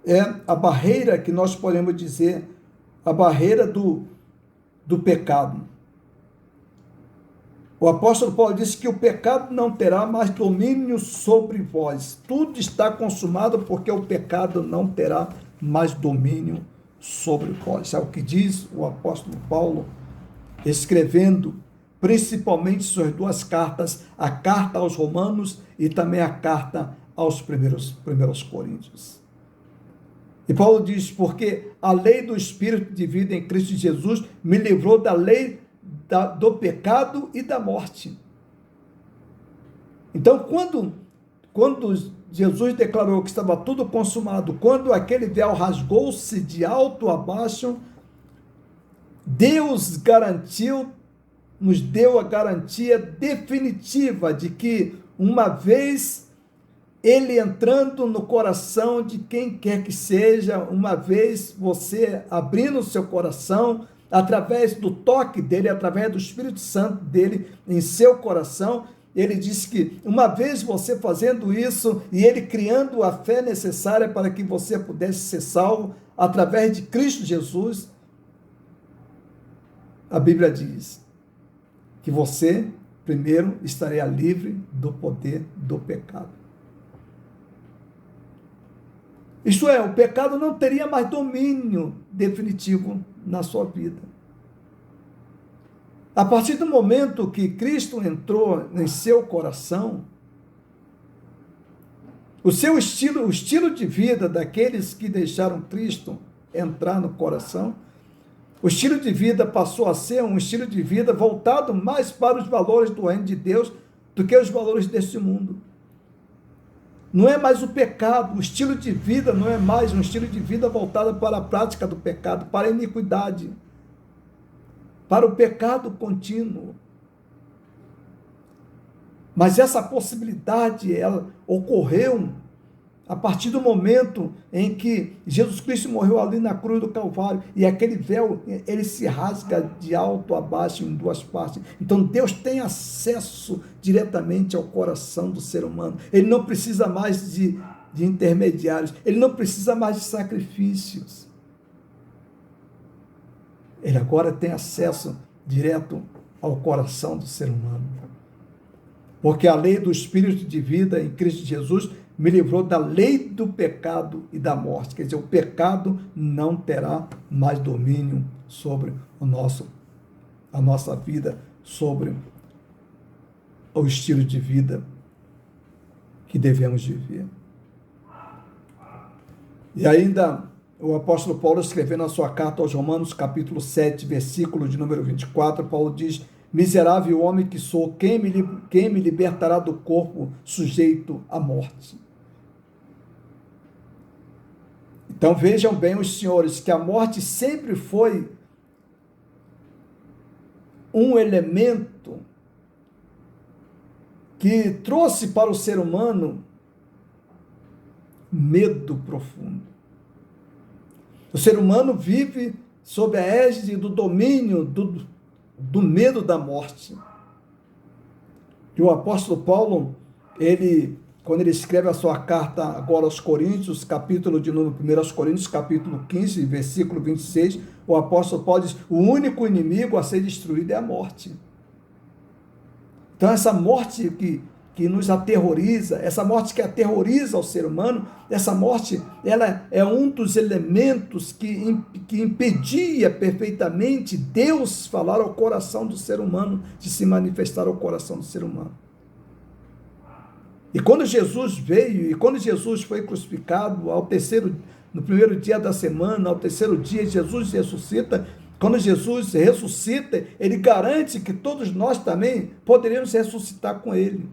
é a barreira que nós podemos dizer, a barreira do pecado. O apóstolo Paulo disse que o pecado não terá mais domínio sobre vós. Tudo está consumado porque o pecado não terá mais domínio sobre vós. É o que diz o apóstolo Paulo, escrevendo principalmente suas duas cartas, a carta aos Romanos e também a carta aos primeiros Coríntios. E Paulo diz: porque a lei do Espírito de vida em Cristo Jesus me livrou da lei do pecado e da morte. Então, quando Jesus declarou que estava tudo consumado, quando aquele véu rasgou-se de alto a baixo, Deus nos deu a garantia definitiva de que, uma vez ele entrando no coração de quem quer que seja, uma vez você abrindo o seu coração, através do toque dele, através do Espírito Santo dele em seu coração. Ele diz que uma vez você fazendo isso e ele criando a fé necessária para que você pudesse ser salvo através de Cristo Jesus, a Bíblia diz que você primeiro estaria livre do poder do pecado. Isto é, o pecado não teria mais domínio definitivo na sua vida. A partir do momento que Cristo entrou em seu coração, o estilo de vida daqueles que deixaram Cristo entrar no coração, o estilo de vida passou a ser um estilo de vida voltado mais para os valores do reino de Deus do que os valores deste mundo. Não é mais o pecado, o estilo de vida não é mais um estilo de vida voltado para a prática do pecado, para a iniquidade, para o pecado contínuo. Mas essa possibilidade, ela ocorreu a partir do momento em que Jesus Cristo morreu ali na cruz do Calvário, e aquele véu, ele se rasga de alto a baixo em duas partes. Então Deus tem acesso diretamente ao coração do ser humano. Ele não precisa mais de intermediários, ele não precisa mais de sacrifícios. Ele agora tem acesso direto ao coração do ser humano. Porque a lei do Espírito de vida em Cristo Jesus me livrou da lei do pecado e da morte. Quer dizer, o pecado não terá mais domínio sobre a nossa vida, sobre o estilo de vida que devemos viver. E ainda o apóstolo Paulo, escrevendo a sua carta aos Romanos, capítulo 7, versículo de número 24, Paulo diz: miserável homem que sou, quem me libertará do corpo sujeito à morte? Então vejam bem os senhores, que a morte sempre foi um elemento que trouxe para o ser humano medo profundo. O ser humano vive sob a égide do domínio do medo da morte. E o apóstolo Paulo, quando ele escreve a sua carta agora aos Coríntios, capítulo de número 1 Coríntios, capítulo 15, versículo 26, o apóstolo Paulo diz: o único inimigo a ser destruído é a morte. Então essa morte que nos aterroriza, essa morte que aterroriza o ser humano, essa morte, ela é um dos elementos que impedia perfeitamente Deus falar ao coração do ser humano, de se manifestar ao coração do ser humano. E quando Jesus veio, e quando Jesus foi crucificado, no primeiro dia da semana, ao terceiro dia, Jesus ressuscita. Quando Jesus ressuscita, ele garante que todos nós também poderíamos ressuscitar com ele.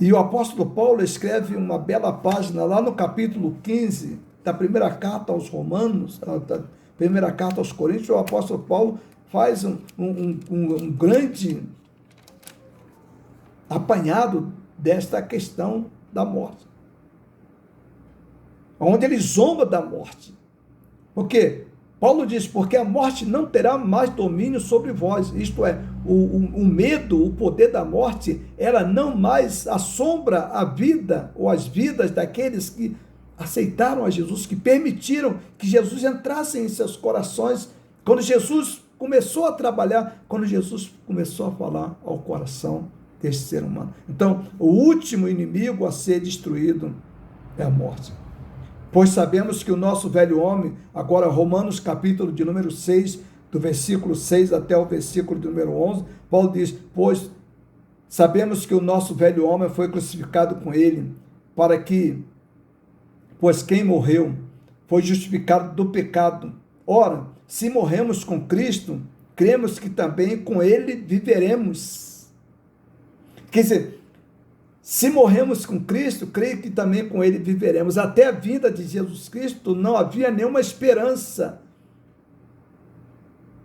E o apóstolo Paulo escreve uma bela página lá no capítulo 15 da primeira carta aos Romanos, da primeira carta aos Coríntios. O apóstolo Paulo faz um grande apanhado desta questão da morte, onde ele zomba da morte. Porque Paulo diz: porque a morte não terá mais domínio sobre vós. Isto é, o medo, o poder da morte, ela não mais assombra a vida ou as vidas daqueles que aceitaram a Jesus, que permitiram que Jesus entrasse em seus corações. Quando Jesus começou a trabalhar, quando Jesus começou a falar ao coração deste ser humano. Então, o último inimigo a ser destruído é a morte. Pois sabemos que o nosso velho homem, agora Romanos capítulo de número 6, do versículo 6 até o versículo de número 11, Paulo diz: pois sabemos que o nosso velho homem foi crucificado com ele, pois quem morreu foi justificado do pecado. Ora, se morremos com Cristo, cremos que também com ele viveremos. Quer dizer, se morremos com Cristo, creio que também com ele viveremos. Até a vinda de Jesus Cristo não havia nenhuma esperança.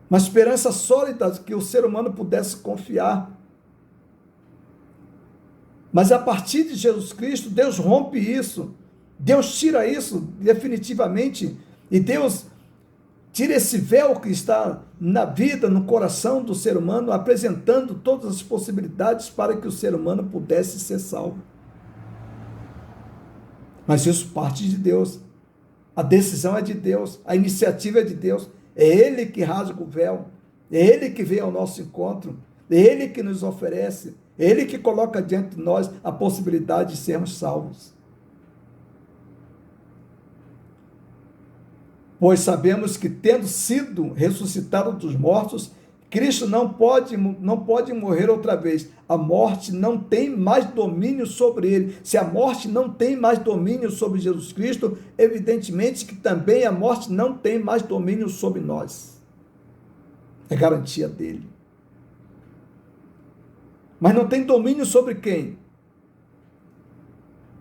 Uma esperança sólida que o ser humano pudesse confiar. Mas a partir de Jesus Cristo, Deus rompe isso. Deus tira isso definitivamente. E Deus tira esse véu que está na vida, no coração do ser humano, apresentando todas as possibilidades para que o ser humano pudesse ser salvo. Mas isso parte de Deus. A decisão é de Deus, a iniciativa é de Deus. É Ele que rasga o véu, é Ele que vem ao nosso encontro, é Ele que nos oferece, é Ele que coloca diante de nós a possibilidade de sermos salvos. Pois sabemos que, tendo sido ressuscitado dos mortos, Cristo não pode morrer outra vez. A morte não tem mais domínio sobre ele. Se a morte não tem mais domínio sobre Jesus Cristo, evidentemente que também a morte não tem mais domínio sobre nós. É garantia dele. Mas não tem domínio sobre quem?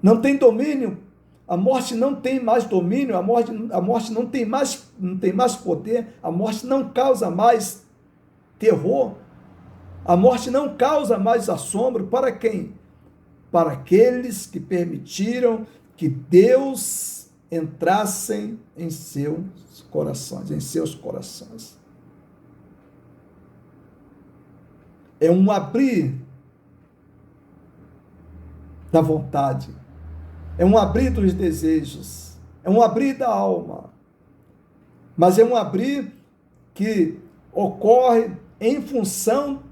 Não tem domínio. A morte não tem mais domínio, a morte não tem mais poder, a morte não causa mais terror, a morte não causa mais assombro. Para quem? Para aqueles que permitiram que Deus entrasse em seus corações. É um abrir da vontade, é um abrir dos desejos, é um abrir da alma, mas é um abrir que ocorre em função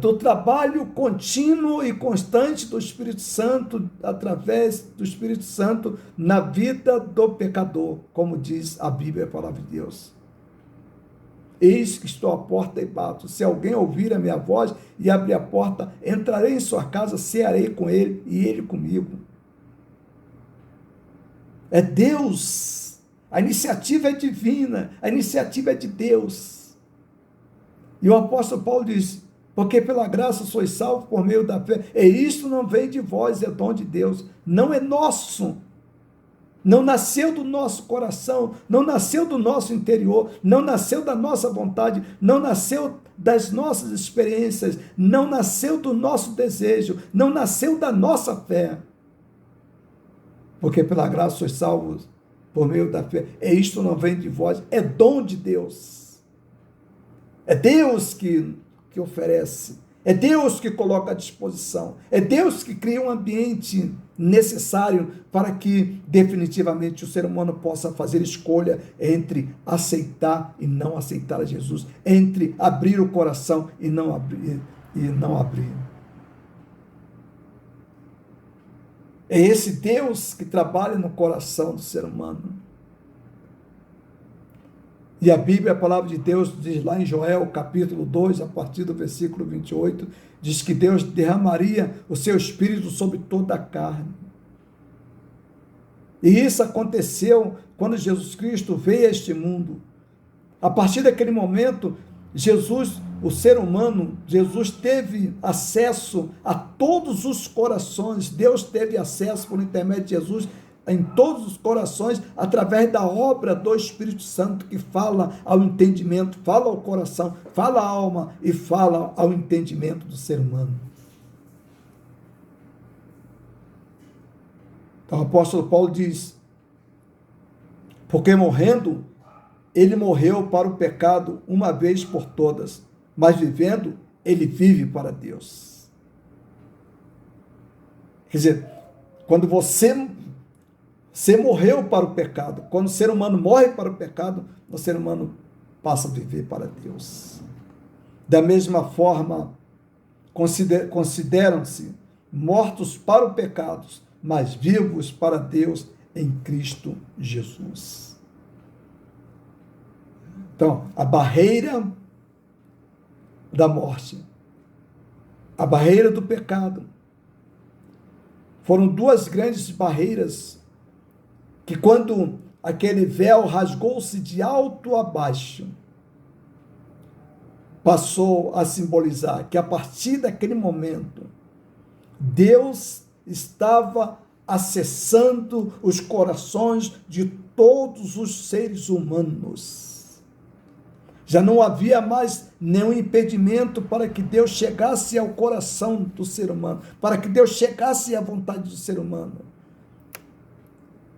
do trabalho contínuo e constante do Espírito Santo, através do Espírito Santo na vida do pecador, como diz a Bíblia, a palavra de Deus. Eis que estou à porta e bato. Se alguém ouvir a minha voz e abrir a porta, entrarei em sua casa, cearei com ele e ele comigo. É Deus. A iniciativa é divina, a iniciativa é de Deus. E o apóstolo Paulo diz: porque pela graça sois salvos por meio da fé, e isto não vem de vós, é dom de Deus, não é nosso, não nasceu do nosso coração, não nasceu do nosso interior, não nasceu da nossa vontade, não nasceu das nossas experiências, não nasceu do nosso desejo, não nasceu da nossa fé. Porque pela graça sois salvos por meio da fé, e isto não vem de vós, é dom de Deus. É Deus que oferece, é Deus que coloca à disposição, é Deus que cria um ambiente necessário para que definitivamente o ser humano possa fazer escolha entre aceitar e não aceitar a Jesus, entre abrir o coração e não abrir. É esse Deus que trabalha no coração do ser humano. E a Bíblia, a palavra de Deus, diz lá em Joel, capítulo 2, a partir do versículo 28, diz que Deus derramaria o seu Espírito sobre toda a carne. E isso aconteceu quando Jesus Cristo veio a este mundo. A partir daquele momento, Jesus, o ser humano, Jesus teve acesso a todos os corações. Deus teve acesso por intermédio de Jesus em todos os corações, através da obra do Espírito Santo, que fala ao entendimento, fala ao coração, fala à alma e fala ao entendimento do ser humano. Então o apóstolo Paulo diz: porque morrendo, ele morreu para o pecado uma vez por todas, mas vivendo, ele vive para Deus. Quer dizer, quando você morreu para o pecado, quando o ser humano morre para o pecado, o ser humano passa a viver para Deus. Da mesma forma, consideram-se mortos para o pecado, mas vivos para Deus em Cristo Jesus. Então, a barreira da morte, a barreira do pecado, foram duas grandes barreiras que, quando aquele véu rasgou-se de alto a baixo, passou a simbolizar que, a partir daquele momento, Deus estava acessando os corações de todos os seres humanos. Já não havia mais nenhum impedimento para que Deus chegasse ao coração do ser humano, para que Deus chegasse à vontade do ser humano,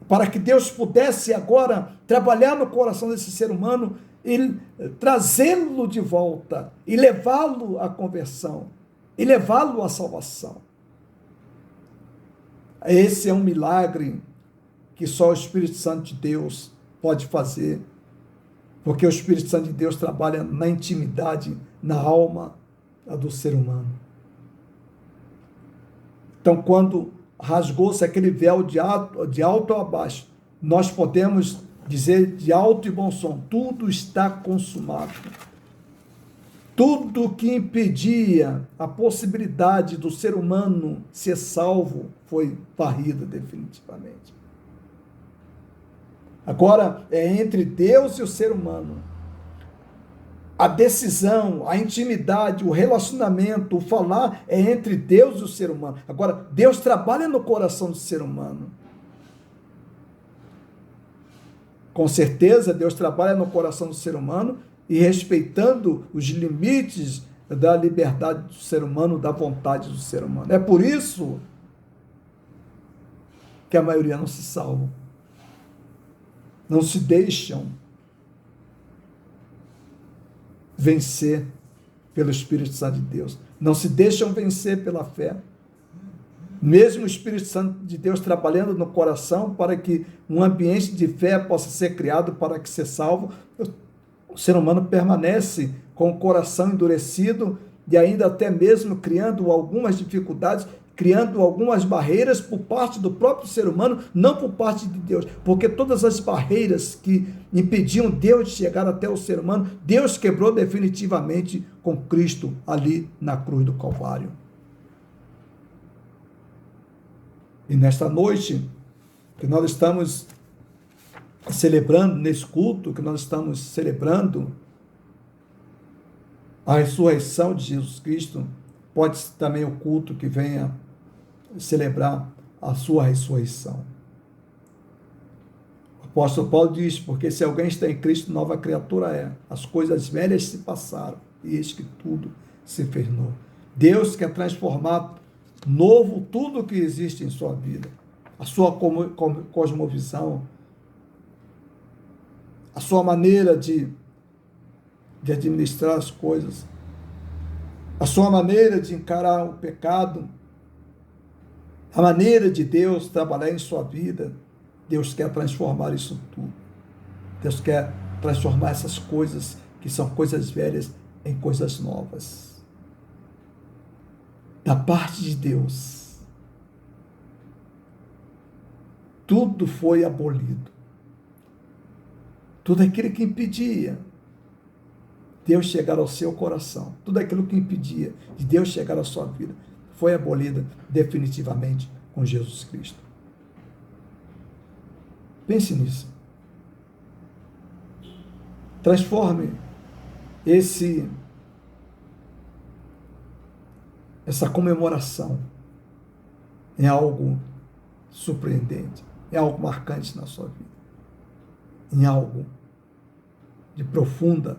para que Deus pudesse agora trabalhar no coração desse ser humano e trazê-lo de volta, e levá-lo à conversão, e levá-lo à salvação. Esse é um milagre que só o Espírito Santo de Deus pode fazer, porque o Espírito Santo de Deus trabalha na intimidade, na alma do ser humano. Então, quando rasgou-se aquele véu de alto a baixo, nós podemos dizer de alto e bom som: tudo está consumado. Tudo que impedia a possibilidade do ser humano ser salvo foi varrido definitivamente. Agora é entre Deus e o ser humano. A decisão, a intimidade, o relacionamento, o falar é entre Deus e o ser humano. Agora, Deus trabalha no coração do ser humano. Com certeza, Deus trabalha no coração do ser humano e respeitando os limites da liberdade do ser humano, da vontade do ser humano. É por isso que a maioria não se salva. Não se deixam vencer pelo Espírito Santo de Deus. Não se deixam vencer pela fé. Mesmo o Espírito Santo de Deus trabalhando no coração para que um ambiente de fé possa ser criado para que ser salvo, o ser humano permanece com o coração endurecido e ainda até mesmo criando algumas dificuldades, criando algumas barreiras por parte do próprio ser humano, não por parte de Deus, porque todas as barreiras que impediam Deus de chegar até o ser humano, Deus quebrou definitivamente com Cristo ali na cruz do Calvário. E nesta noite que nós estamos celebrando, nesse culto que nós estamos celebrando a ressurreição de Jesus Cristo, pode ser também o culto que venha celebrar a sua ressurreição. O apóstolo Paulo diz: porque se alguém está em Cristo, nova criatura é. As coisas velhas se passaram, e eis que tudo se fez novo. Deus quer transformar novo tudo que existe em sua vida, a sua cosmovisão, a sua maneira de administrar as coisas, a sua maneira de encarar o pecado, a maneira de Deus trabalhar em sua vida. Deus quer transformar isso tudo. Deus quer transformar essas coisas que são coisas velhas em coisas novas. Da parte de Deus, tudo foi abolido. Tudo aquilo que impedia Deus chegar ao seu coração, tudo aquilo que impedia de Deus chegar à sua vida, foi abolida definitivamente com Jesus Cristo. Pense nisso. Transforme essa comemoração em algo surpreendente, em algo marcante na sua vida, em algo de profundo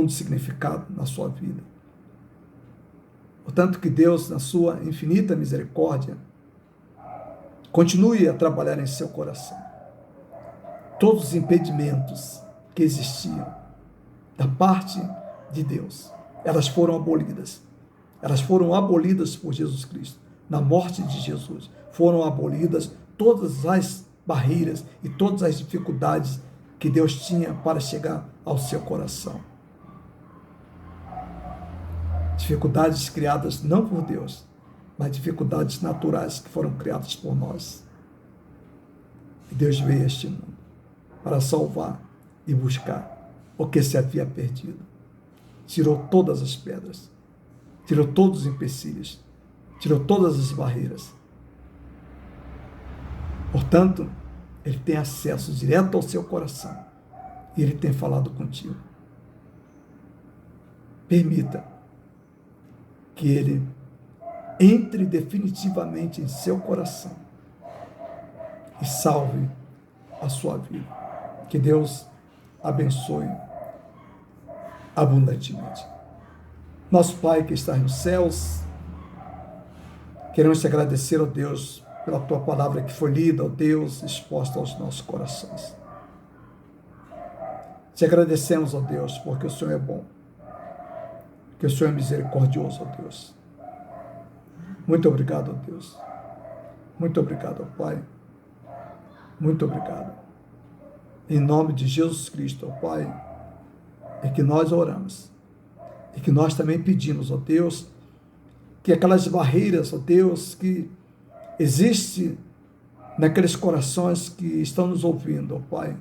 significado na sua vida. Portanto, que Deus, na sua infinita misericórdia, continue a trabalhar em seu coração. Todos os impedimentos que existiam da parte de Deus, elas foram abolidas. Elas foram abolidas por Jesus Cristo. Na morte de Jesus, foram abolidas todas as barreiras e todas as dificuldades que Deus tinha para chegar ao seu coração. Dificuldades criadas não por Deus, mas dificuldades naturais que foram criadas por nós. E Deus veio a este mundo para salvar e buscar o que se havia perdido. Tirou todas as pedras, tirou todos os empecilhos, tirou todas as barreiras. Portanto, Ele tem acesso direto ao seu coração e Ele tem falado contigo. Permita que Ele entre definitivamente em seu coração e salve a sua vida. Que Deus abençoe abundantemente. Nosso Pai que está nos céus, queremos te agradecer, ó Deus, pela tua palavra que foi lida, ó Deus, exposta aos nossos corações. Te agradecemos, ó Deus, porque o Senhor é bom, que o Senhor é misericordioso, ó Deus. Muito obrigado, ó Deus. Muito obrigado, ó Pai. Muito obrigado. Em nome de Jesus Cristo, ó Pai, é que nós oramos. E que nós também pedimos, ó Deus, que aquelas barreiras, ó Deus, que existem naqueles corações que estão nos ouvindo, ó Pai,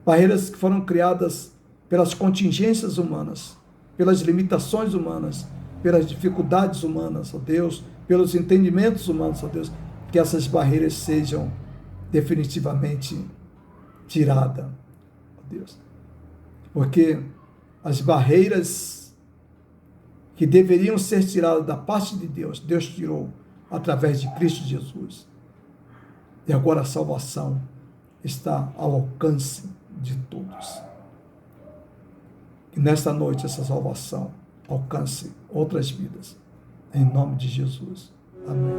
barreiras que foram criadas pelas contingências humanas, pelas limitações humanas, pelas dificuldades humanas, ó Deus, pelos entendimentos humanos, ó Deus, que essas barreiras sejam definitivamente tiradas, ó Deus. Porque as barreiras que deveriam ser tiradas da parte de Deus, Deus tirou através de Cristo Jesus. E agora a salvação está ao alcance de todos. Que nesta noite essa salvação alcance outras vidas. Em nome de Jesus. Amém.